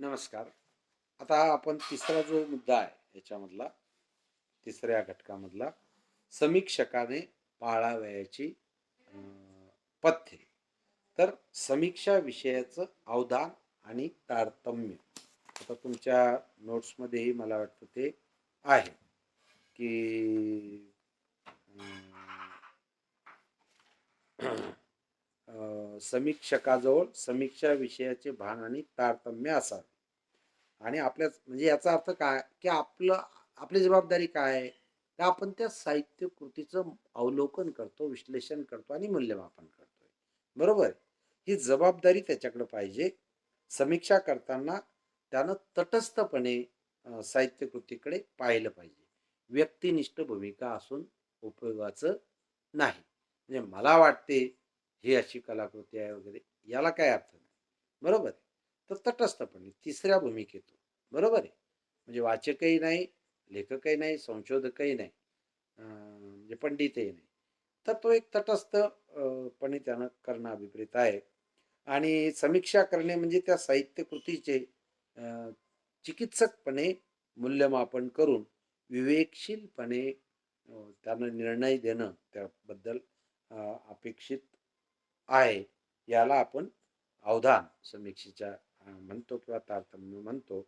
नमस्कार. आता आपण तिसरा जो मुद्दा आहे याच्यामधला, तिसऱ्या घटकामधला, समीक्षकाने पाळावयाची अ, पथ्ये. तर समीक्षा विषयाचं अवधान आणि तारतम्य. आता तुमच्या नोट्समध्येही मला वाटतं ते आहे, की समीक्षकाजवळ समीक्षा विषयाचे भान आणि तारतम्य असावे. आणि आपल्या म्हणजे याचा अर्थ काय, की आपली जबाबदारी काय आहे? तर आपण त्या साहित्य कृतीचं अवलोकन करतो, विश्लेषण करतो आणि मूल्यमापन करतोय. बरोबर आहे. ही जबाबदारी त्याच्याकडे पाहिजे. समीक्षा करताना त्यानं तटस्थपणे साहित्य कृतीकडे पाहिलं पाहिजे. व्यक्तिनिष्ठ भूमिका असून उपयोगाचं नाही. म्हणजे मला वाटते, ही अशी कलाकृती आहे वगैरे, याला काही अर्थ नाही. बरोबर आहे. तर तटस्थपणे तिसऱ्या भूमिकेतून, बरोबर आहे. म्हणजे वाचकही नाही, लेखकही नाही, संशोधकही नाही, म्हणजे पंडितही नाही. तर तो एक तटस्थ पणे त्यानं करणं अभिप्रेत आहे. आणि समीक्षा करणे म्हणजे त्या साहित्य कृतीचे अ, चिकित्सकपणे मूल्यमापन करून विवेकशीलपणे त्यानं निर्णय देणं त्याबद्दल अपेक्षित आहे. याला आपण अवधान समीक्षेच्या म्हणतो किंवा तारतम्य म्हणतो.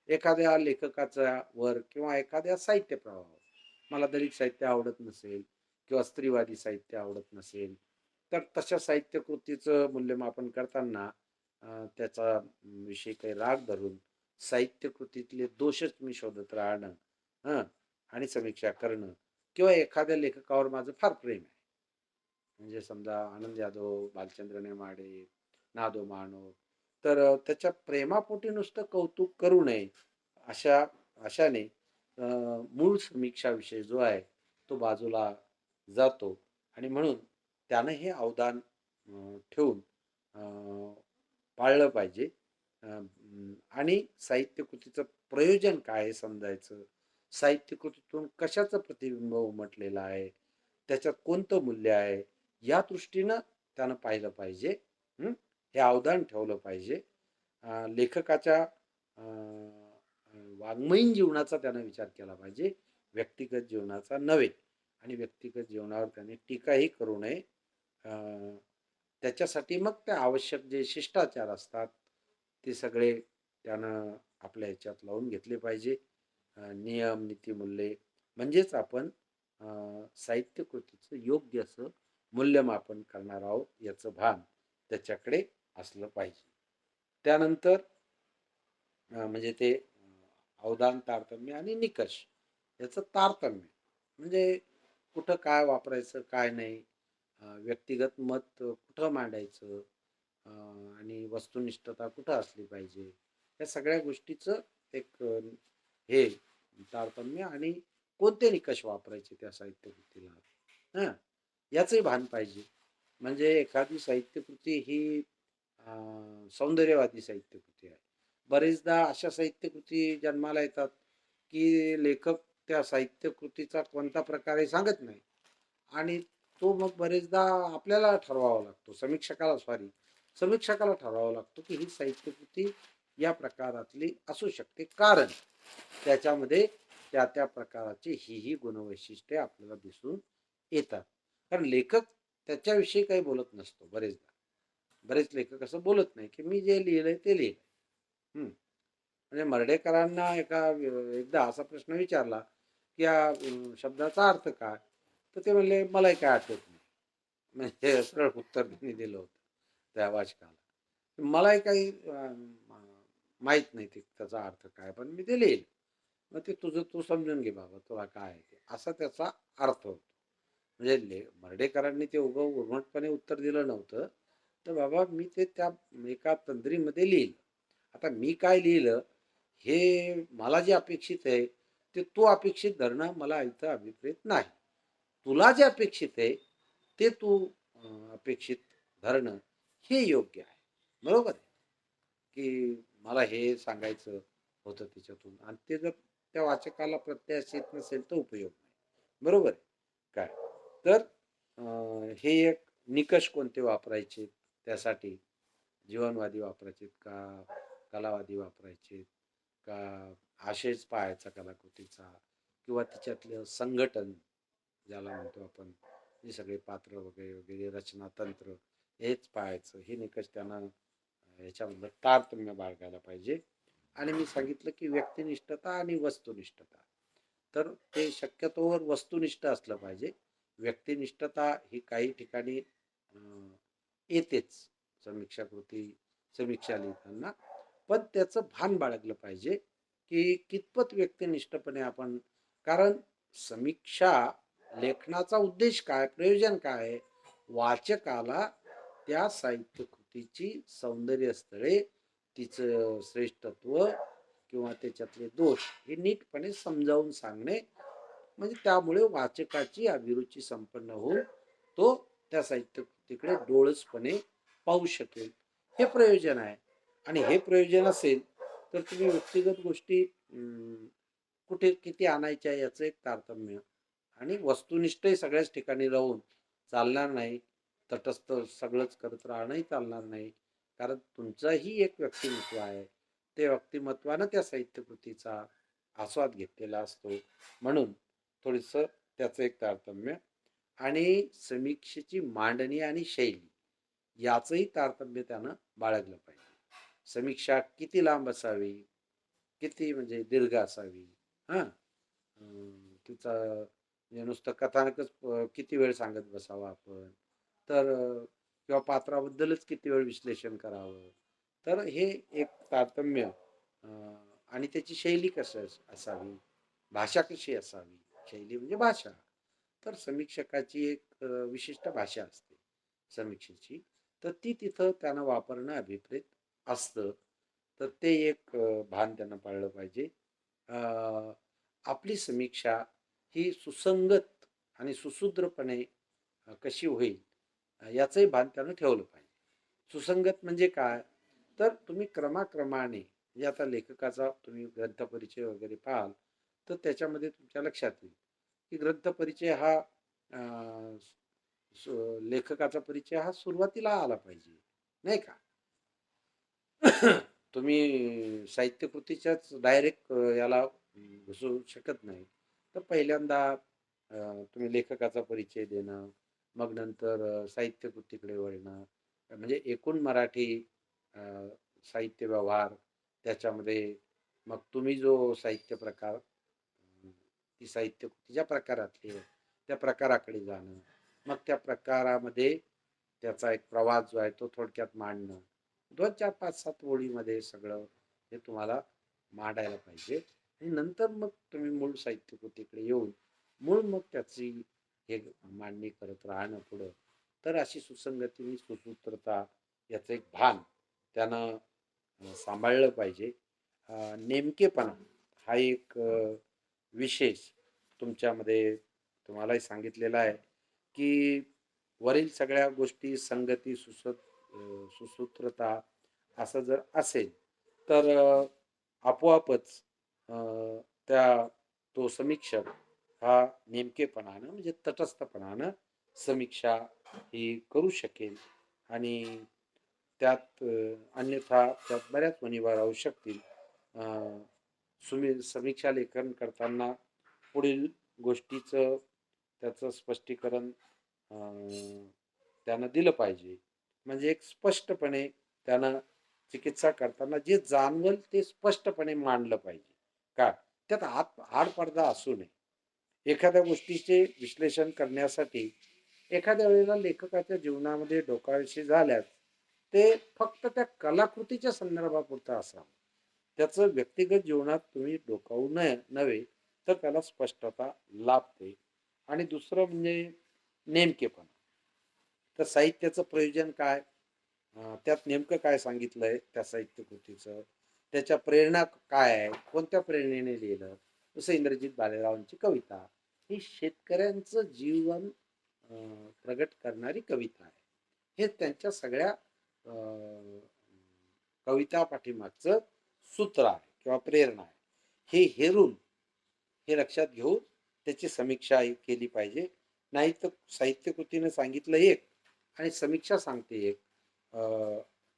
एखाद्या लेखकाचा वर किंवा एखाद्या साहित्य प्रवाहावर मला दलित साहित्य आवडत नसेल किंवा स्त्रीवादी साहित्य आवडत नसेल, तर तशा साहित्य कृतीचं मूल्यमापन करताना त्याचा विषयी काही राग धरून साहित्य कृतीतले दोषच मी शोधत राहणं, हं, आणि समीक्षा करणं किंवा एखाद्या लेखकावर माझं फार प्रेम आहे. म्हणजे समजा आनंद जाधव, भालचंद्र नेमाडे, ना.दो. माणूक. तर त्याच्या प्रेमापोटी नुसतं कौतुक करू नये. अशा अशाने अ, मूळ समीक्षा विषय जो आहे, तो बाजूला जातो आणि म्हणून त्यानं हे अवदान ठेवून पाळलं पाहिजे. आणि साहित्य कृतीचं प्रयोजन काय आहे समजायचं. साहित्य कृतीतून कशाचं प्रतिबिंब उमटलेलं आहे, त्याच्यात कोणतं मूल्य आहे, या दृष्टीनं त्यानं पाहिलं पाहिजे. हं. हे अवदान ठेवलं पाहिजे. लेखकाच्या वाङ्मयीन जीवनाचा त्यानं विचार केला पाहिजे, व्यक्तिगत जीवनाचा नव्हे. आणि व्यक्तिगत जीवनावर त्याने टीकाही करू नये. अ, त्याच्यासाठी मग ते आवश्यक जे शिष्टाचार असतात, ते सगळे त्यानं आपल्या ह्याच्यात लावून घेतले पाहिजे. नियम, नीतिमूल्ये म्हणजेच आपण साहित्य कृतीचं योग्य असं मूल्यमापन करणार आहोत याचं भान त्याच्याकडे असलं पाहिजे. त्यानंतर म्हणजे ते अवधान, तारतम्य आणि निकष याचं तारतम्य. म्हणजे कुठं काय वापरायचं, काय नाही, व्यक्तिगत मत कुठं मांडायचं, आणि वस्तुनिष्ठता कुठं असली पाहिजे. या सगळ्या गोष्टीचं एक हे तारतम्य आणि कोणते निकष वापरायचे त्या साहित्यकृतीला, हां, याचंही भान पाहिजे. म्हणजे एखादी साहित्यकृती ही सौंदर्यवादी साहित्यकृती आहे. बरेचदा अशा साहित्यकृती जन्माला येतात, की लेखक त्या साहित्यकृतीचा कोणता प्रकार आहे सांगत नाही. आणि तो मग बरेचदा आपल्याला ठरवावा लागतो. समीक्षकाला ठरवावा लागतो, की ही साहित्यकृती या प्रकारातली असू शकते. कारण त्याच्यामध्ये त्या प्रकाराची ही गुणवैशिष्ट्ये आपल्याला दिसून येतात. कारण लेखक त्याच्याविषयी काही बोलत नसतो बरेचदा. बरेच लेखक असं बोलत नाही, की मी जे लिहिलंय ते लिहिलंय. हं. म्हणजे मर्ढेकरांना एकदा असा प्रश्न विचारला, की या शब्दाचा अर्थ काय? तर ते म्हणले, "मलाही काय आठवत नाही." म्हणजे सरळ उत्तर त्यांनी दिलं होतं त्या वाचकाला. मलाही काही माहीत नाही ते त्याचा अर्थ काय, पण मी ते लिहिलं. मग ते तुझं तू समजून घे बाबा, तुला काय आहे ते. असा त्याचा अर्थ होतो. म्हणजे मर्ढेकरांनी ते उर्मटपणे उत्तर दिलं नव्हतं. तर बाबा मी ते त्या एका तंद्रीमध्ये लिहिलं. आता मी काय लिहिलं, हे मला जे अपेक्षित आहे, ते तू अपेक्षित धरणं मला इथं अभिप्रेत नाही. तुला जे अपेक्षित आहे, ते तू अपेक्षित धरणं हे योग्य आहे. बरोबर आहे? की मला हे सांगायचं होतं त्याच्यातून आणि ते जर त्या वाचकाला प्रत्यास येत नसेल तर उपयोग नाही. बरोबर आहे? काय? तर हे एक निकष कोणते वापरायचे त्यासाठी जीवनवादी वापरायचे का कलावादी वापरायचे का आशयच पाहायचा कलाकृतीचा किंवा तिच्यातलं संघटन ज्याला म्हणतो आपण, हे सगळे पात्र वगैरे वगैरे रचना तंत्र हेच पाहायचं, हे निकष त्यांना ह्याच्यामधलं तारतम्य बाळगायला पाहिजे. आणि मी सांगितलं की व्यक्तिनिष्ठता आणि वस्तुनिष्ठता, तर ते शक्यतोवर वस्तुनिष्ठ असलं पाहिजे. व्यक्तिनिष्ठता ही काही ठिकाणी येतेच समीक्षाकृती समीक्षा लिहिताना, पण त्याचं भान बाळगलं पाहिजे की कितपत व्यक्तिनिष्ठपणे आपण, कारण समीक्षा लेखनाचा उद्देश काय, प्रयोजन काय आहे? वाचकाला त्या साहित्य कृतीची सौंदर्य स्थळे, तिचं श्रेष्ठत्व किंवा त्याच्यातले दोष हे नीटपणे समजावून सांगणे, म्हणजे त्यामुळे वाचकाची अभिरुची संपन्न होऊन तो त्या साहित्य कृतीकडे डोळसपणे पाहू शकेल, हे प्रयोजन आहे. आणि हे प्रयोजन असेल तर तुम्ही व्यक्तिगत गोष्टी कुठे किती आणायच्या याचं एक तारतम्य, आणि वस्तुनिष्ठही सगळ्याच ठिकाणी राहून चालणार नाही. तटस्थ सगळंच करत राहणंही चालणार नाही, कारण तुमचंही एक व्यक्तिमत्व आहे. त्या व्यक्तिमत्वानं त्या साहित्यकृतीचा आस्वाद घेतलेला असतो. म्हणून थोडंसं त्याचं एक तारतम्य, आणि समीक्षेची मांडणी आणि शैली याचंही तारतम्य त्यानं बाळगलं पाहिजे. समीक्षा किती लांब असावी, किती म्हणजे दीर्घ असावी, हां तिचा म्हणजे नुसतं कथानकच किती वेळ सांगत बसावं आपण, तर किंवा पात्राबद्दलच किती वेळ विश्लेषण करावं, तर हे एक तारतम्य. आणि त्याची शैली कशी असावी, भाषा कशी असावी, शैली म्हणजे भाषा. तर समीक्षकाची एक विशिष्ट भाषा असते समीक्षेची, तर ती तिथं त्यानं वापरणं अभिप्रेत असतं. तर ते एक भान त्यानं पाळलं पाहिजे. आपली समीक्षा ही सुसंगत आणि सुसूत्रपणे कशी होईल याचंही भान त्यानं ठेवलं पाहिजे. सुसंगत म्हणजे काय, तर तुम्ही क्रमाक्रमाने, म्हणजे आता लेखकाचा तुम्ही ग्रंथपरिचय वगैरे पाहाल तर त्याच्यामध्ये तुमच्या लक्षात येईल की ग्रंथपरिचय हा लेखकाचा परिचय हा सुरुवातीला आला पाहिजे, नाही का? तुम्ही साहित्यकृतीच्याच डायरेक्ट याला घुसू शकत नाही. तर पहिल्यांदा तुम्ही लेखकाचा परिचय देणं, मग नंतर साहित्यकृतीकडे वळणं, म्हणजे एकूण मराठी अ, साहित्य व्यवहार, त्याच्यामध्ये मग तुम्ही जो साहित्य प्रकार, ती साहित्यकृती ज्या प्रकारातली आहे त्या प्रकाराकडे जाणं, मग त्या प्रकारामध्ये त्याचा एक प्रवास जो आहे तो थोडक्यात मांडणं, 2, 4, 5, 7 ओळीमध्ये सगळं हे तुम्हाला मांडायला पाहिजे. आणि नंतर मग तुम्ही मूळ साहित्यकृतीकडे येऊन मग त्याची हे मांडणी करत राहणं पुढं. तर अशी सुसंगती सुसूत्रता याचं एक भान त्यानं सांभाळलं पाहिजे. नेमकेपणा हा एक विशेष तुमच्यामध्ये तुम्हालाही सांगितलेला आहे की वरील सगळ्या गोष्टी संगती सुसूत्रता असं जर असेल तर आपोआपच अ, त्या तो समीक्षक हा नेमकेपणानं म्हणजे तटस्थपणानं समीक्षा ही करू शकेल. आणि त्यात अन्यथा त्यात बऱ्याच उणिवा राहू शकतील. समीक्षा लेखन करताना पुढील गोष्टीचं त्याचं स्पष्टीकरण त्यानं दिलं पाहिजे. म्हणजे एक स्पष्टपणे त्यानं चिकित्सा करताना जे जाणवल ते स्पष्टपणे मांडलं पाहिजे. का त्यात आडपडदा असू नये. एखाद्या गोष्टीचे विश्लेषण करण्यासाठी एखाद्या वेळेला लेखकाच्या जीवनामध्ये डोकाविषयी झाल्यास ते फक्त त्या कलाकृतीच्या संदर्भापुरतं असावं. त्याचं व्यक्तिगत जीवनात तुम्ही डोकावू नव्हे, तर त्याला स्पष्टता लाभते. आणि दुसरं म्हणजे नेमकेपणा. तर साहित्याचं प्रयोजन काय, त्यात नेमकं काय सांगितलंय त्या साहित्यकृतीचं, त्याच्या प्रेरणा काय आहे, कोणत्या प्रेरणेने लिहिलं. जसं इंद्रजित भालेरावांची कविता ही शेतकऱ्यांचं जीवन प्रगट करणारी कविता आहे. हे त्यांच्या सगळ्या कविता पाठीमागचं सूत्र आहे किंवा प्रेरणा आहे. हे हेरून हे लक्षात घेऊन त्याची समीक्षा केली पाहिजे. नाही तर साहित्यकृतीने सांगितलं एक आणि समीक्षा सांगते एक,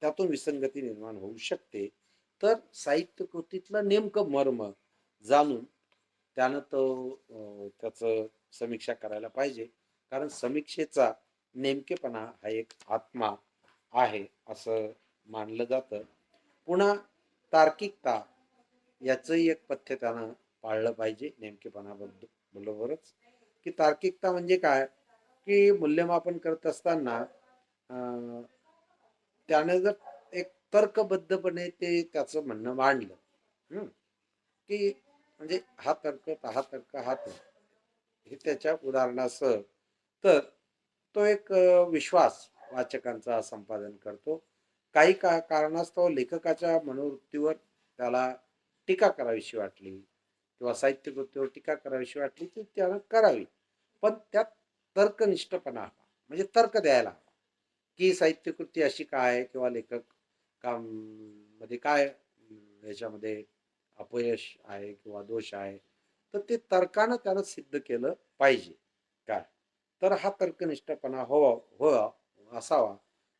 त्यातून विसंगती निर्माण होऊ शकते. तर साहित्य कृतीतलं नेमकं मर्म जाणून त्यानं तो त्याचं समीक्षा करायला पाहिजे. कारण समीक्षेचा नेमकेपणा हा एक आत्मा आहे असं मानलं जातं. पुन्हा तार्किकता याचंही एक पथ्य त्यानं पाळलं पाहिजे नेमकेपणाबद्दल बरोबरच. की तार्किकता म्हणजे काय? की मूल्यमापन करत असताना त्याने जर एक तर्कबद्धपणे ते त्याचं म्हणणं मांडलं, हं, की म्हणजे हा तर्क, हा तर्क, हा तर्क हे त्याच्या उदाहरणासह, तर तो एक विश्वास वाचकांचा संपादन करतो. काही कारणास्तव लेखकाच्या मनोवृत्तीवर त्याला टीका करावीशी वाटली किंवा साहित्यकृतीवर टीका करावीशी वाटली ती त्यानं करावी. पण त्यात तर्कनिष्ठपणा हवा. म्हणजे तर्क द्यायला हवा, की साहित्यकृती अशी काय किंवा लेखक काम मध्ये काय याच्यामध्ये अपयश आहे किंवा दोष आहे. तर ते तर्कानं त्यानं सिद्ध केलं पाहिजे. काय? तर हा तर्कनिष्ठपणा हवा असावा.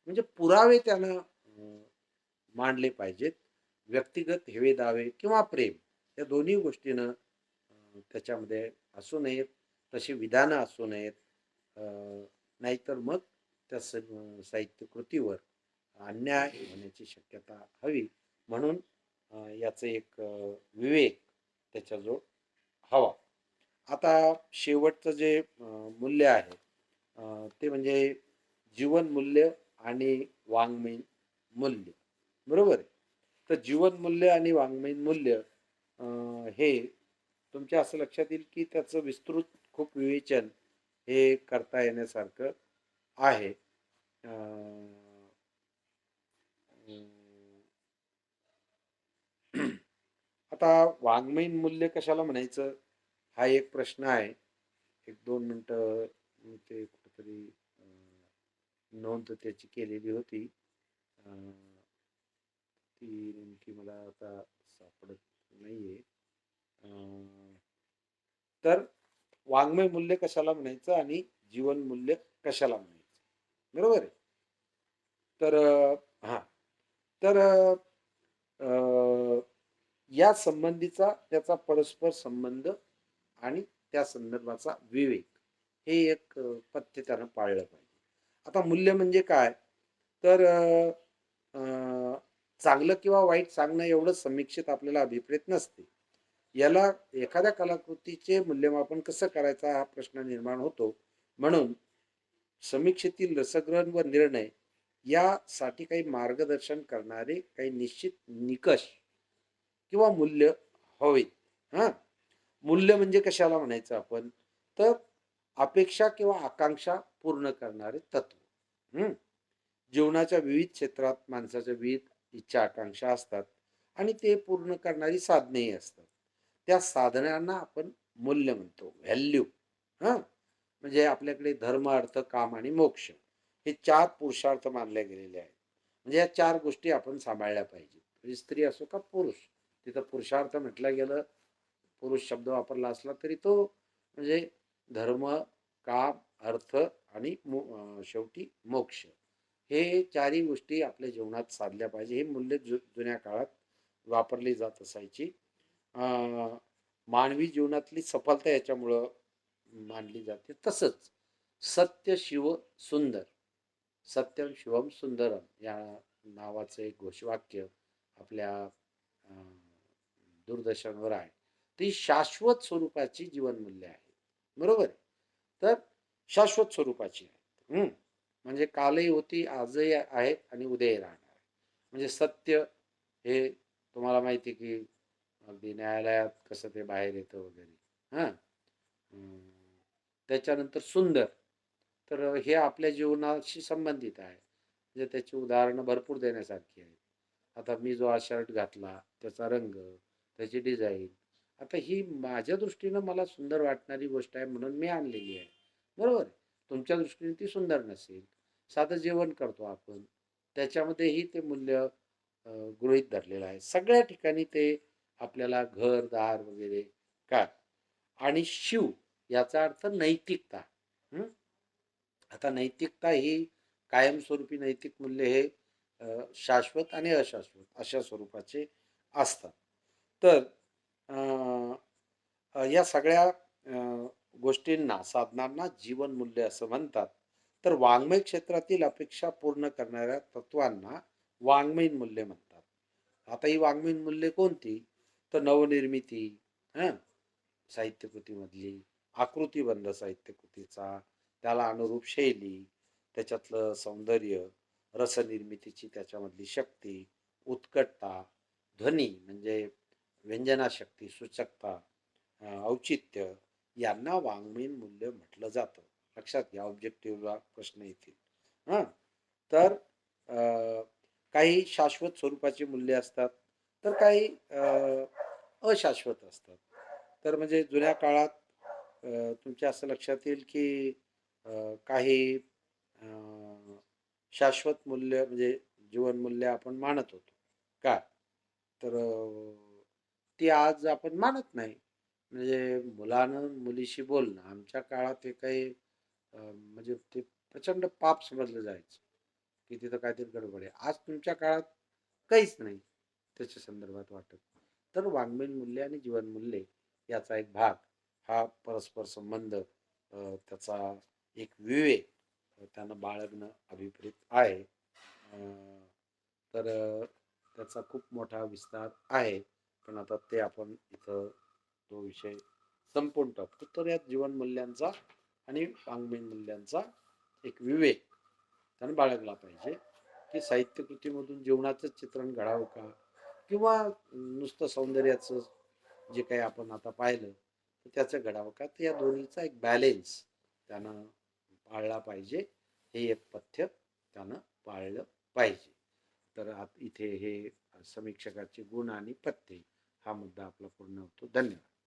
म्हणजे पुरावे त्यानं मांडले पाहिजेत. व्यक्तिगत हेवे-दावे किंवा प्रेम या दोन्ही गोष्टीनं त्याच्यामध्ये असू नयेत. तशी विधानं असू नयेत. अ, नाहीतर मग त्या साहित्य कृतीवर अन्याय होण्याची शक्यता हवी. म्हणून याचं एक विवेक त्याच्याजवळ हवा. आता शेवटचं जे मूल्य आहे ते म्हणजे जीवन मूल्य आणि वाङ्मयीन मूल्य. बरोबर आहे. तर जीवन मूल्य आणि वाङ्मयीन मूल्य हे तुमच्या असं लक्षात येईल की त्याचं विस्तृत खूप विवेचन हे करता येण्यासारखं आहे. अं, आता वाङ्मयीन मूल्य कशाला म्हणायचं हा एक प्रश्न आहे. एक 2 मिनिटं मी ते कुठेतरी नोंद त्याची केलेली होती. अं, ती नेमकी मला आता सापडत नाहीये. अं, तर वाङ्मय मूल्य कशाला म्हणायचं आणि जीवन मूल्य कशाला म्हणायचं, बरोबर आहे. तर हां. तर या संबंधीचा त्याचा परस्पर संबंध आणि त्या संदर्भाचा विवेक हे एक पथ्य त्यानं पाळलं पाहिजे. आता मूल्य म्हणजे काय? तर अ, चांगलं किंवा वाईट सांगणं एवढं समीक्षेत आपल्याला अभिप्रेत नसते. याला एखाद्या कलाकृतीचे मूल्यमापन कसं करायचा हा प्रश्न निर्माण होतो. म्हणून समीक्षेतील रसग्रहण व निर्णय यासाठी काही मार्गदर्शन करणारे काही निश्चित निकष किंवा मूल्य हवेत. हां. मूल्य म्हणजे कशाला म्हणायचं आपण? तर अपेक्षा किंवा आकांक्षा पूर्ण करणारे तत्व. हं. जीवनाच्या विविध क्षेत्रात माणसाच्या विविध इच्छा, आकांक्षा असतात आणि ते पूर्ण करणारी साधनेही असतात. त्या साधनांना आपण मूल्य म्हणतो, व्हॅल्यू. हां. म्हणजे आपल्याकडे धर्म, अर्थ, काम आणि मोक्ष हे 4 पुरुषार्थ मानले गेलेले आहेत. म्हणजे या 4 गोष्टी आपण सांभाळल्या पाहिजेत. म्हणजे स्त्री असो का पुरुष. तिथं पुरुषार्थ म्हटलं गेलं, पुरुष शब्द वापरला असला तरी तो म्हणजे धर्म, काम, अर्थ आणि शेवटी मोक्ष. हे 4ही गोष्टी आपल्या जीवनात साधल्या पाहिजे. हे मूल्य जुन्या काळात वापरली जात असायची. मानवी जीवनातली सफलता याच्यामुळं मानली जाते. तसंच सत्य, शिव, सुंदर. सत्यम शिवम सुंदरम या नावाचं एक घोषवाक्य आपल्या दूरदर्शनवर आहे. ती शाश्वत स्वरूपाची जीवनमूल्य आहेत. बरोबर आहे. तर शाश्वत स्वरूपाची आहेत. म्हणजे कालही होती, आजही आहेत आणि उद्याही राहणार आहे. म्हणजे सत्य हे तुम्हाला माहिती आहे की अगदी न्यायालयात कसं ते बाहेर येतं वगैरे. हां. त्याच्यानंतर सुंदर. तर हे आपल्या जीवनाशी संबंधित आहे. म्हणजे त्याची उदाहरणं भरपूर देण्यासारखी आहेत. आता मी जो हा शर्ट घातला, त्याचा रंग, त्याची डिझाइन. आता ही माझ्या दृष्टीनं मला सुंदर वाटणारी गोष्ट आहे म्हणून मी आणलेली आहे. बरोबर आहे. तुमच्या दृष्टीने ती सुंदर नसेल. साधं जेवण करतो आपण. त्याच्यामध्येही ते मूल्य गृहीत धरलेलं आहे. सगळ्या ठिकाणी ते आपल्याला घर-दार वगैरे काय आणि शिव याचा अर्थ नैतिकता. हं. आता नैतिकता ही कायमस्वरूपी नैतिक मूल्य हे शाश्वत आणि अशाश्वत अशा स्वरूपाचे असतात. तर अ, या सगळ्या गोष्टींना, साधनांना जीवनमूल्य असं म्हणतात. तर वाङ्मय क्षेत्रातील अपेक्षा पूर्ण करणाऱ्या तत्वांना वाङ्मयीन मूल्य म्हणतात. आता ही वाङ्मयीन मूल्ये कोणती? तर नवनिर्मिती, हं, साहित्यकृतीमधली, आकृतिबंध साहित्यकृतीचा, त्याला अनुरूप शैली, त्याच्यातलं सौंदर्य, रसनिर्मितीची त्याच्यामधली शक्ती, उत्कटता, ध्वनी म्हणजे व्यंजनाशक्ती, सूचकता, औचित्य यांना वाङ्मयीन मूल्य म्हटलं जातं. लक्षात घ्या, ऑब्जेक्टिव्हला प्रश्न येतील. हां, तर अ, काही शाश्वत स्वरूपाची मूल्य असतात, तर काही अशाश्वत असतात. तर म्हणजे जुन्या काळात तुमच्या असं लक्षात येईल की काही अ, शाश्वत मूल्य म्हणजे जीवनमूल्य आपण मानत होतो. का? तर ती आज आपण मानत नाही. म्हणजे मुलानं मुलीशी बोलणं आमच्या काळात हे काही म्हणजे ते प्रचंड पाप समजलं जायचं, की तिथं काहीतरी गडबड आहे. आज तुमच्या काळात काहीच नाही त्याच्या संदर्भात वाटत. तर वाङ्मयीन मूल्य आणि जीवनमूल्य याचा एक भाग हा परस्पर संबंध त्याचा एक विवेक त्यानं बाळगणं अभिप्रेत आहे. तर त्याचा खूप मोठा विस्तार आहे. पण आता ते आपण इथं तो विषय संपवून टाकतो. तर यात जीवनमूल्यांचा आणि वाङ्मयीन मूल्यांचा एक विवेक त्यानं बाळगला पाहिजे, की साहित्यकृतीमधून जीवनाचं चित्रण घडावं का? किंवा नुसतं सौंदर्याचं जे काही आपण आता पाहिलं, तर त्याचं घडावं का? तर या दोन्हीचा एक बॅलेन्स त्यानं पाळला पाहिजे. हे एक पथ्य त्यानं पाळलं पाहिजे. तर इथे हे समीक्षकाचे गुण आणि पथ्ये हा मुद्दा आपला पूर्ण होतो. धन्यवाद.